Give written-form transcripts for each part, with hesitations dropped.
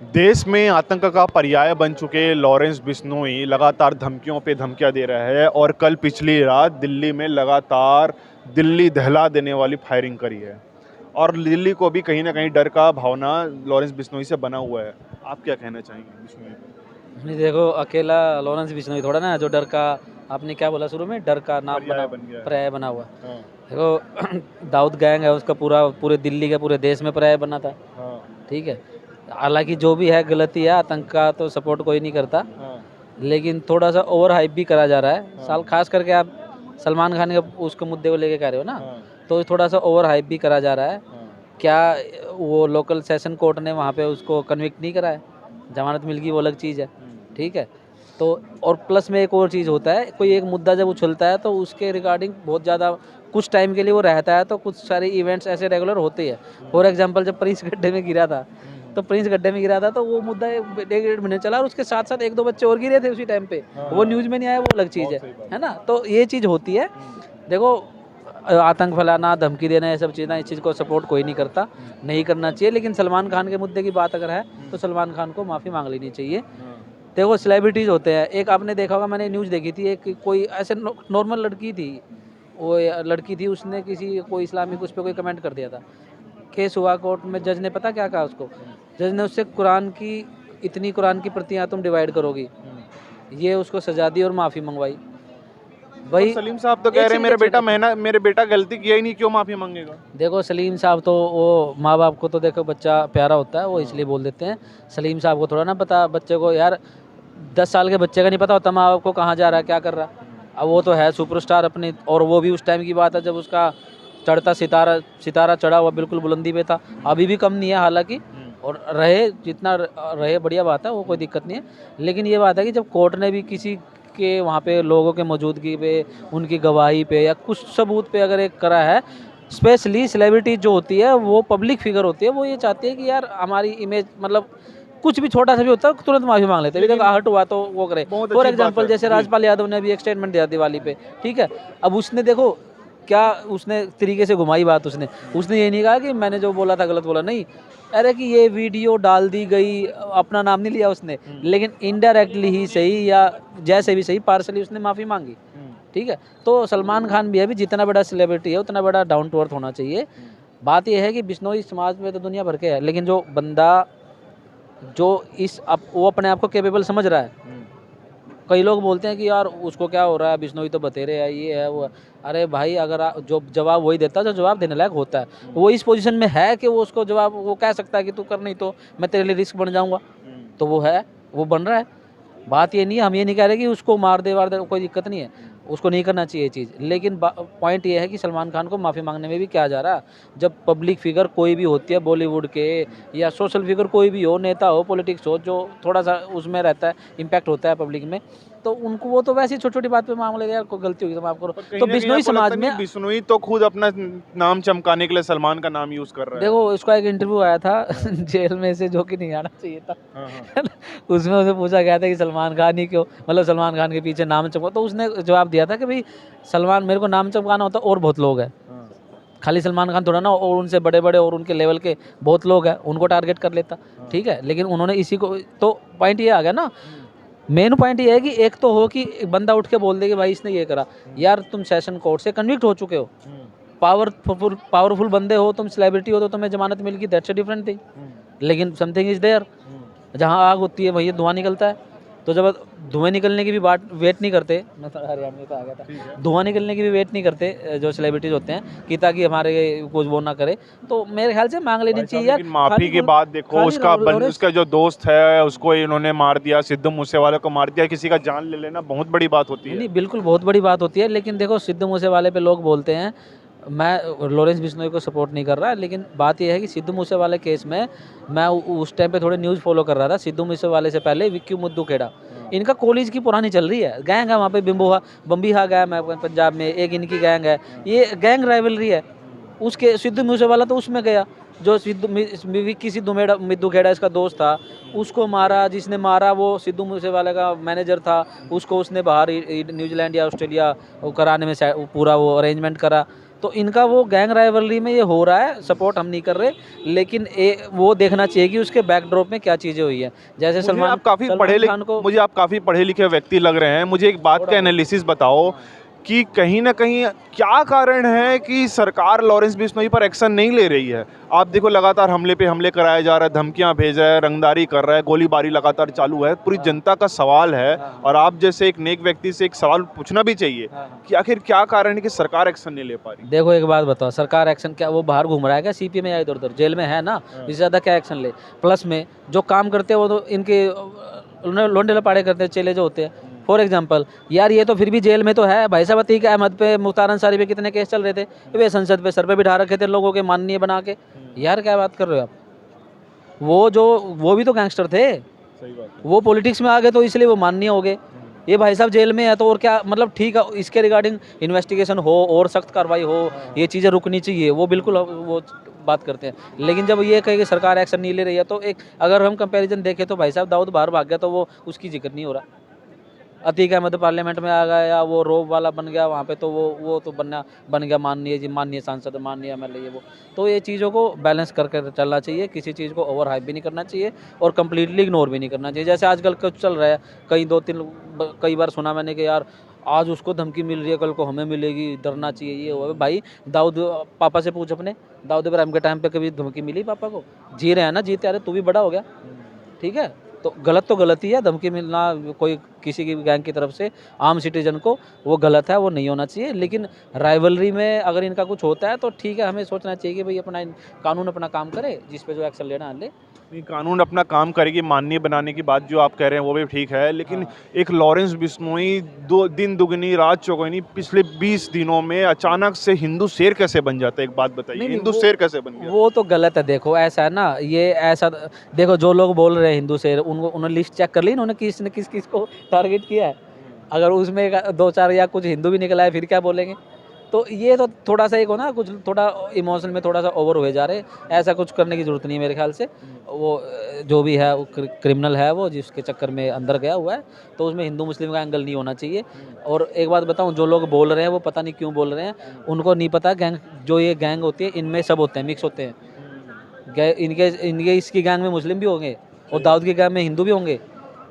देश में आतंक का पर्याय बन चुके लॉरेंस बिश्नोई लगातार धमकियों पे धमकियां दे रहा है और कल पिछली रात दिल्ली में लगातार दिल्ली दहला देने वाली फायरिंग करी है और दिल्ली को भी कहीं ना कहीं डर का भावना लॉरेंस बिश्नोई से बना हुआ है। आप क्या कहना चाहेंगे बिश्नोई पर? नहीं देखो, अकेला लॉरेंस बिश्नोई थोड़ा ना जो डर का, आपने क्या बोला शुरू में, डर का नाम बना, पर्याय बन गया है। पर्याय बना हुआ। हाँ। देखो दाऊद गैंग है, उसका पूरा पूरे दिल्ली के पूरे देश में पर्याय बना था। हाँ। ठीक है, हालांकि जो भी है गलती है, आतंक का तो सपोर्ट कोई नहीं करता, हाँ। लेकिन थोड़ा सा ओवर हाइप भी करा जा रहा है। हाँ। साल खास करके आप सलमान खान के उसके मुद्दे को लेके कह रहे हो ना, हाँ। तो थोड़ा सा ओवर हाइप भी करा जा रहा है। हाँ। क्या वो लोकल सेशन कोर्ट ने वहाँ पे उसको कन्विक्ट नहीं करा है? जमानत मिल गई वो अलग चीज़ है। ठीक है, तो और प्लस में एक और चीज़ होता है, कोई एक मुद्दा जब उछलता है तो उसके रिगार्डिंग बहुत ज़्यादा कुछ टाइम के लिए वो रहता है, तो कुछ सारे इवेंट्स ऐसे रेगुलर होते हैं। फॉर एग्जांपल जब प्रिंस गड्ढे में गिरा था, तो प्रिंस गड्ढे में गिरा था तो वो मुद्दा एक डेढ़ महीने चला, और उसके साथ साथ एक दो बच्चे और गिरे थे उसी टाइम पे, वो न्यूज़ में नहीं आया, वो अलग चीज़ है ना। तो ये चीज़ होती है। देखो, आतंक फैलाना, धमकी देना, ये सब चीज़ें, इस चीज़ को सपोर्ट कोई नहीं करता, नहीं करना चाहिए। लेकिन सलमान खान के मुद्दे की बात अगर है तो सलमान खान को माफ़ी मांग लेनी चाहिए। देखो सेलिब्रिटीज़ होते हैं, एक आपने देखा होगा, मैंने न्यूज़ देखी थी, एक कोई ऐसे नॉर्मल लड़की थी, वो लड़की थी, उसने किसी कोई इस्लामिक उस पर कोई कमेंट कर दिया था। केस हुआ कोर्ट में, जज ने पता क्या कहा उसको, जज ने उससे कुरान की, इतनी कुरान की प्रतियां तुम डिवाइड करोगी, ये उसको सजा दी और माफ़ी मंगवाई। और भाई सलीम साहब तो कह रहे हैं मेरे बेटा गलती किया ही नहीं, क्यों माफी मांगेगा? देखो सलीम साहब तो वो माँ बाप को तो देखो बच्चा प्यारा होता है, वो इसलिए बोल देते हैं। सलीम साहब को थोड़ा ना पता बच्चे को, यार 10 साल के बच्चे का नहीं पता होता माँ बाप को कहाँ जा रहा है, क्या कर रहा है। अब वो तो है सुपरस्टार अपने, और वो भी उस टाइम की बात है जब उसका चढ़ता सितारा सितारा चढ़ा हुआ बिल्कुल बुलंदी पे था। अभी भी कम नहीं है हालांकि, और रहे जितना रहे बढ़िया बात है, वो कोई दिक्कत नहीं है। लेकिन ये बात है कि जब कोर्ट ने भी किसी के वहाँ पे लोगों के मौजूदगी पे, उनकी गवाही पे या कुछ सबूत पे अगर एक करा है, स्पेशली सेलिब्रिटी जो होती है, वो पब्लिक फिगर होती है, वो ये चाहती है कि यार हमारी इमेज, मतलब कुछ भी छोटा सा भी होता है तुरंत माफी मांग लेते हैं। अभी देखो आहट हुआ तो वो करे। बहुत फॉर अच्छी बात एग्जांपल है जैसे जी। राजपाल यादव ने भी एक स्टेटमेंट दिया दिवाली पे, ठीक है, अब उसने देखो क्या उसने तरीके से घुमाई बात, उसने उसने ये नहीं कहा कि मैंने जो बोला था गलत बोला, नहीं, अरे कि ये वीडियो डाल दी गई, अपना नाम नहीं लिया उसने, लेकिन इनडायरेक्टली ही सही या जैसे भी सही, पार्सली उसने माफ़ी मांगी। ठीक है, तो सलमान खान भी है, भी जितना बड़ा सेलिब्रिटी है उतना बड़ा डाउन टू अर्थ होना चाहिए। बात यह है कि बिश्नोई समाज में तो दुनिया भर के है, लेकिन जो बंदा जो वो अपने आप को कैपेबल समझ रहा है। कई लोग बोलते हैं कि यार उसको क्या हो रहा है, बिश्नोई तो बतेरे है, ये है वो है। अरे भाई, अगर जो जवाब वही देता है जो जवाब देने लायक होता है, वो इस पोजीशन में है कि वो उसको जवाब वो कह सकता है कि तू कर, नहीं तो मैं तेरे लिए रिस्क बन जाऊंगा, तो वो है, वो बन रहा है। बात ये नहीं है, हम ये नहीं कह रहे कि उसको मार दे वार दे, कोई दिक्कत नहीं है, उसको नहीं करना चाहिए चीज़। लेकिन पॉइंट ये है कि सलमान खान को माफ़ी मांगने में भी क्या जा रहा है, जब पब्लिक फिगर कोई भी होती है, बॉलीवुड के या सोशल फिगर कोई भी हो, नेता हो, पॉलिटिक्स हो, जो थोड़ा सा उसमें रहता है, इम्पैक्ट होता है पब्लिक में, तो उनको वो तो वैसे ही छोटी छोटी बात पे मांग लेते हैं, यार कोई गलती होगी तो माफ करो। पर कहीं तो ना कहीं बिश्नोई आपको समाज लगता में, नहीं बिश्नोई तो खुद अपना नाम चमकाने के लिए सलमान का नाम यूज कर रहा है? देखो उसका एक इंटरव्यू आया था जेल में से, जो कि नहीं आना चाहिए था। हाँ। हाँ। है ना? उसमें उसे पूछा गया था कि सलमान खान ही क्यों, मतलब सलमान खान के पीछे नाम चमका, तो उसने जवाब दिया था कि भाई सलमान, मेरे को नाम चमकाना होता और बहुत लोग हैं, हाँ। खाली सलमान खान थोड़ा ना, और उनसे बड़े बड़े और उनके लेवल के बहुत लोग हैं, उनको टारगेट कर लेता। ठीक है, लेकिन उन्होंने इसी को, तो पॉइंट ये आ गया ना, मेन पॉइंट ये है कि एक तो हो कि एक बंदा उठ के बोल दे कि भाई इसने ये करा, यार तुम सेशन कोर्ट से कन्विक्ट हो चुके हो, पावरफुल बंदे हो, तुम सेलिब्रिटी हो, तो तुम्हें जमानत मिल गई, दैट्स अ डिफरेंट थिंग। लेकिन समथिंग इज देयर, जहाँ आग होती है वहीं धुआं निकलता है। तो जब धुएं निकलने की भी बात वेट नहीं करते, मैं थोड़ा हरियाणवी तो आ गया था, धुआं निकलने की भी वेट नहीं करते जो सेलिब्रिटीज होते हैं, कि ताकि हमारे कुछ वो ना करे, तो मेरे ख्याल से मांग लेनी भाई साहब चाहिए यार। लेकिन माफी खाली के बाद देखो खाली लॉरेंस, उसका जो दोस्त है उसको इन्होंने मार दिया, सिद्धू मूसेवाले को मार दिया, किसी का जान ले लेना बहुत बड़ी बात होती नहीं है। नहीं बिल्कुल बहुत बड़ी बात होती है। लेकिन देखो सिद्धू मूसेवाले पे लोग बोलते हैं, मैं लॉरेंस बिश्नोई को सपोर्ट नहीं कर रहा, लेकिन बात यह है कि सिद्धू मूसेवाले केस में मैं उस टाइम पे थोड़े न्यूज़ फॉलो कर रहा था। सिद्धू मूसेवाले से पहले विक्की मुद्दू खेड़ा, इनका कॉलेज की पुरानी चल रही है, गैंग है वहाँ पे, बम्बीहा गैंग है पंजाब में, एक इनकी गैंग है, ये गैंग राइवलरी है। उसके सिद्धू मूसेवाला तो उसमें गया, जो विक्की सिद्धू मिद्दू खेड़ा इसका दोस्त था, उसको मारा, जिसने मारा वो सिद्धू मूसेवाले का मैनेजर था, उसको उसने बाहर न्यूजीलैंड या ऑस्ट्रेलिया वो कराने में वो पूरा वो अरेंजमेंट करा। तो इनका वो गैंग राइवलरी में ये हो रहा है, सपोर्ट हम नहीं कर रहे, लेकिन वो देखना चाहिए कि उसके बैकड्रॉप में क्या चीज़ें हुई है। जैसे सलमान खान को मुझे आप काफ़ी पढ़े लिखे व्यक्ति लग रहे हैं। मुझे एक बात का एनालिसिस बताओ कि कहीं ना कहीं क्या कारण है कि सरकार लॉरेंस बिश्नोई पर एक्शन नहीं ले रही है। आप देखो लगातार हमले पे हमले कराया जा रहा है, धमकियां भेज रहा है, रंगदारी कर रहा है, गोलीबारी लगातार चालू है। पूरी जनता का सवाल है और आप जैसे एक नेक व्यक्ति से एक सवाल पूछना भी चाहिए कि आखिर क्या कारण है कि सरकार एक्शन नहीं ले पा रही। देखो एक बात बताओ, सरकार एक्शन क्या, वो बाहर घूम रहा है क्या सीपी में या इधर उधर जेल में है ना, इससे ज़्यादा क्या एक्शन ले। प्लस में जो काम करते हैं वो तो इनके लोंडे लपाड़े करते हैं, चेले जो होते हैं। फॉर एग्जाम्पल यार ये तो फिर भी जेल में तो है भाई साहब। अतीक अहमद पे, मुख्तार अंसारी पे कितने केस चल रहे थे, वे संसद पे सर पे बिठा रखे थे लोगों के माननीय बना के। यार क्या बात कर रहे हो आप, वो भी तो गैंगस्टर थे। सही बात है। वो पॉलिटिक्स में आ गए तो इसलिए वो माननीय हो गए। ये भाई साहब जेल में है तो और क्या मतलब, ठीक है इसके रिगार्डिंग इन्वेस्टिगेशन हो और सख्त कार्रवाई हो, ये चीज़ें रुकनी चाहिए, वो बिल्कुल वो बात करते हैं। लेकिन जब ये कहे कि सरकार एक्शन नहीं ले रही है, तो एक अगर हम कंपैरिजन देखें तो भाई साहब दाऊद बाहर भाग गया तो वो उसकी जिक्र नहीं हो रहा। अतीक अहमद पार्लियामेंट में आ गया या वो रोब वाला बन गया वहाँ पे, तो वो तो बन गया माननीय सांसद, माननीय एमएलए ये वो। तो ये चीज़ों को बैलेंस करके चलना चाहिए, किसी चीज़ को ओवर हाइप भी नहीं करना चाहिए और कम्प्लीटली इग्नोर भी नहीं करना चाहिए। जैसे आजकल कुछ चल रहा है, कई बार सुना मैंने कि यार आज उसको धमकी मिल रही है, कल को हमें मिलेगी, डरना चाहिए ये वो। भाई दाऊद पापा से पूछ अपने, दाऊद इब्राहिम के टाइम पे कभी धमकी मिली पापा को? जी रहे हैं ना, जीते आ रहे, तू भी बड़ा हो गया, ठीक है। तो गलत ही है, धमकी मिलना कोई किसी की गैंग की तरफ से आम सिटीजन को, वो गलत है, वो नहीं होना चाहिए। लेकिन राइवलरी में अगर इनका कुछ होता है तो ठीक है, हमें सोचना चाहिए कि भाई कानून अपना काम करे, जिस पे जो एक्शन लेना है ले। नहीं, कानून अपना काम करेगी, माननीय बनाने की बात जो आप कह रहे हैं वो भी ठीक है, लेकिन एक लॉरेंस बिश्नोई दिन दुगनी रात चौगुनी पिछले 20 दिनों में अचानक से हिंदू शेर कैसे बन जाता है? एक बात बताइए, हिंदू शेर कैसे बन गया? वो तो गलत है। देखो ऐसा है ना, ये ऐसा देखो, जो लोग बोल रहे हैं हिंदू शेर, उन्होंने लिस्ट चेक कर ली इन्होंने, किस किस को टारगेट किया है। अगर उसमें दो चार या कुछ हिंदू भी निकला है फिर क्या बोलेंगे। तो ये तो थोड़ा सा एक हो ना, कुछ थोड़ा इमोशन में थोड़ा सा ओवर हुए जा रहे। ऐसा कुछ करने की ज़रूरत नहीं मेरे ख्याल से। वो जो भी है वो क्रिमिनल है, वो जिसके चक्कर में अंदर गया हुआ है, तो उसमें हिंदू मुस्लिम का एंगल नहीं होना चाहिए। और एक बात बताऊं, जो लोग बोल रहे हैं वो पता नहीं क्यों बोल रहे हैं, उनको नहीं पता ये गैंग होती है इनमें सब होते हैं, मिक्स होते हैं। इनके इसकी गैंग में मुस्लिम भी होंगे और दाऊद की गैंग में हिंदू भी होंगे।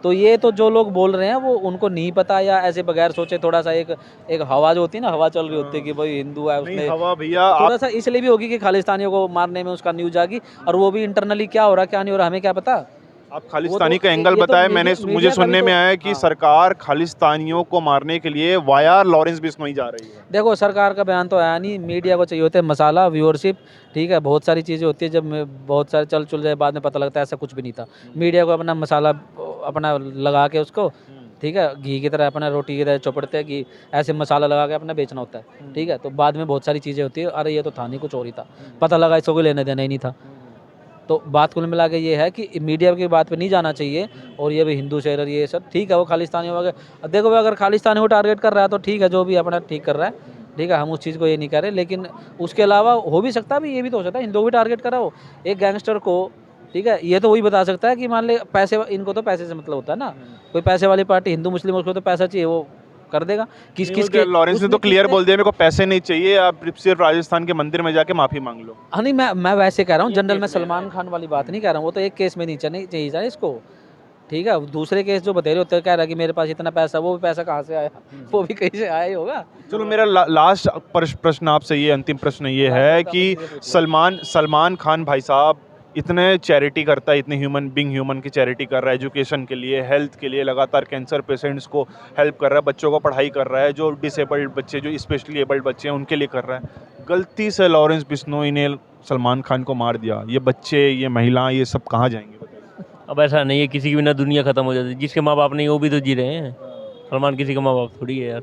तो ये तो जो लोग बोल रहे हैं वो उनको नहीं पता, या ऐसे बगैर सोचे थोड़ा सा एक हवा जो होती है ना, हवा चल रही होती है कि भाई हिंदू है, उसने हवा भैया थोड़ा सा इसलिए भी होगी कि खालिस्तानियों को मारने में उसका न्यूज आ गई, और वो भी इंटरनली क्या हो रहा क्या नहीं हो रहा हमें क्या पता। आप खालिस्तानी का ये एंगल तो बताया, मीडिया मुझे का भी सुनने तो। में आया कि सरकार खालिस्तानियों को मारने के लिए वाया लॉरेंस बिश्नोई जा रही है। देखो सरकार का बयान तो आया नहीं, मीडिया को चाहिए होता है मसाला, व्यूअरशिप, ठीक है। बहुत सारी चीज़ें होती है, जब बहुत सारे चल जाए बाद में पता लगता है ऐसा कुछ भी नहीं था। मीडिया को अपना मसाला अपना लगा के उसको, ठीक है, घी की तरह अपना रोटी की तरह चौपड़ते हैं कि ऐसे मसाला लगा के अपना बेचना होता है, ठीक है। तो बाद में बहुत सारी चीज़ें होती है, अरे ये तो था नहीं, कुछ और ही था, पता लगा इसको कोई लेने देना ही नहीं था। तो बात कुल मिला के ये है कि मीडिया की बात पे नहीं जाना चाहिए। और ये भी हिंदू शेर ये सब ठीक है, वो खालिस्तानियों वगैरह, देखो अगर खालिस्तानी को टारगेट कर रहा है तो ठीक है, जो भी अपना ठीक कर रहा है, ठीक है, हम उस चीज़ को ये नहीं कर रहे। लेकिन उसके अलावा हो भी सकता है, ये भी तो हो सकता है हिंदू को भी टारगेट करा हो एक गैंगस्टर को, ठीक है। ये तो वही बता सकता है कि मान ले पैसे, इनको तो पैसे से मतलब होता है ना, कोई पैसे वाली पार्टी हिंदू मुस्लिम, उसको तो पैसा चाहिए, वो कर देगा। किसके लॉरेंस ने तो क्लियर बोल दिया मेरे को पैसे नहीं चाहिए, आप सिर्फ राजस्थान के मंदिर में जाके माफी मांग लो। हाँ नहीं, मैं वैसे कह रहा हूँ जनरल, मैं सलमान खान वाली बात नहीं कह रहा हूँ। वो तो एक केस में नहीं चाहिए इसको, ठीक है। दूसरे केस जो बतेरे होते हैं, कह रहा है कि मेरे पास इतना पैसा, वो भी पैसा कहाँ से आया, वो भी कहीं से आया ही होगा। चलो मेरा लास्ट प्रश्न आपसे, ये अंतिम प्रश्न ये है कि सलमान खान भाई साहब इतने चैरिटी करता है, इतने ह्यूमन की चैरिटी कर रहा है, एजुकेशन के लिए, हेल्थ के लिए, लगातार कैंसर पेशेंट्स को हेल्प कर रहा है, बच्चों को पढ़ाई कर रहा है, जो डिसेबल्ड बच्चे, जो स्पेशली एबल्ड बच्चे हैं उनके लिए कर रहा है। गलती से लॉरेंस बिश्नोई ने सलमान खान को मार दिया, ये बच्चे, ये महिलाएं, ये सब कहाँ जाएंगे बताइए? अब ऐसा नहीं है, किसी की भी ना दुनिया ख़त्म हो जाती है, जिसके माँ बाप नहीं वो भी तो जी रहे हैं। सलमान किसी का माँ बाप थोड़ी है यार,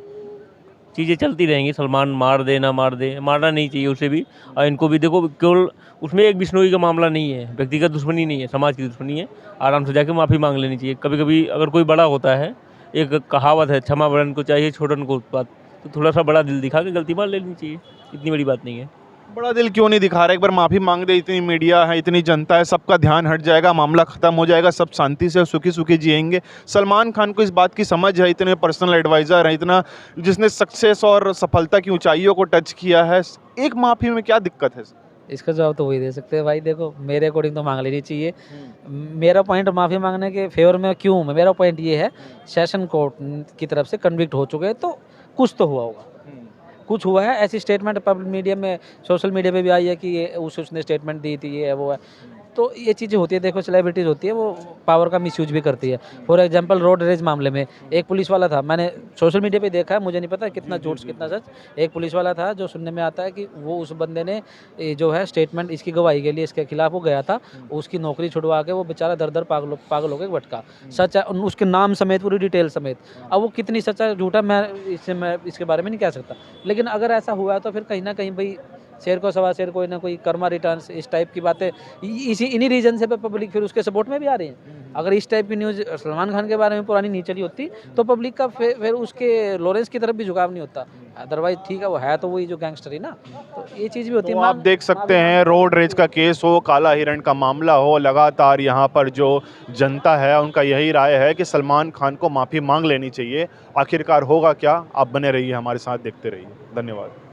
चीज़ें चलती रहेंगी। सलमान मार दे ना मार दे, मारना नहीं चाहिए उसे भी। और इनको भी देखो, केवल उसमें एक बिश्नोई का मामला नहीं है, व्यक्तिगत दुश्मनी नहीं है, समाज की दुश्मनी है। आराम से जाके माफ़ी मांग लेनी चाहिए। कभी कभी अगर कोई बड़ा होता है, एक कहावत है, क्षमा बड़न को चाहिए छोटन को उत्पात, तो थोड़ा सा बड़ा दिल दिखा के गलती मान लेनी चाहिए, इतनी बड़ी बात नहीं है। बड़ा दिल क्यों नहीं दिखा रहा? एक बार माफ़ी मांग दे, इतनी मीडिया है, इतनी जनता है, सबका ध्यान हट जाएगा, मामला ख़त्म हो जाएगा, सब शांति से सुखी सुखी जिएंगे। सलमान खान को इस बात की समझ है, इतने पर्सनल एडवाइज़र हैं, इतना जिसने सक्सेस और सफलता की ऊंचाइयों को टच किया है, एक माफ़ी में क्या दिक्कत है? इसका जवाब तो वही दे सकते हैं भाई। देखो मेरे अकॉर्डिंग तो मांग लेनी चाहिए। मेरा पॉइंट माफ़ी मांगने के फेवर में क्यों, मेरा पॉइंट ये है, सेशन कोर्ट की तरफ से कन्विक्ट हो चुके हैं, तो कुछ तो हुआ होगा, कुछ हुआ है। ऐसी स्टेटमेंट पब्लिक मीडिया में, सोशल मीडिया पे भी आई है कि ये उसने स्टेटमेंट दी थी, ये है वो है। तो ये चीज़ें होती है, देखो सेलिब्रिटीज़ होती है, वो पावर का मिसयूज भी करती है। फॉर एग्जांपल रोड रेज मामले में एक पुलिस वाला था, मैंने सोशल मीडिया पे देखा है, मुझे नहीं पता कितना झूठ कितना सच। एक पुलिस वाला था जो सुनने में आता है कि वो उस बंदे ने जो है स्टेटमेंट इसकी गवाही के लिए इसके खिलाफ वो गया था, उसकी नौकरी छुड़वा के वो बेचारा दर दर पागल हो के भटका। सच है, उसके नाम समेत, पूरी डिटेल समेत। अब वो कितनी सच है झूठा, मैं इसके बारे में नहीं कह सकता। लेकिन अगर ऐसा हुआ है तो फिर कहीं ना कहीं भाई शेर को सवा शेर, कोई ना कोई कर्मा रिटर्न्स, इस टाइप की बातें, इसी इन्हीं रीजन से पब्लिक फिर उसके सपोर्ट में भी आ रही है। अगर इस टाइप की न्यूज़ सलमान खान के बारे में पुरानी नहीं चली होती तो पब्लिक का फिर उसके लॉरेंस की तरफ भी झुकाव नहीं होता। अदरवाइज ठीक है, वो है तो वही जो गैंगस्टर ही ना, तो ये चीज़ भी होती तो है। आप देख सकते हैं, रोड रेज का केस हो, काला हिरण का मामला हो, लगातार यहाँ पर जो जनता है उनका यही राय है कि सलमान खान को माफ़ी मांग लेनी चाहिए। आखिरकार होगा क्या? आप बने रहिए हमारे साथ, देखते रहिए। धन्यवाद।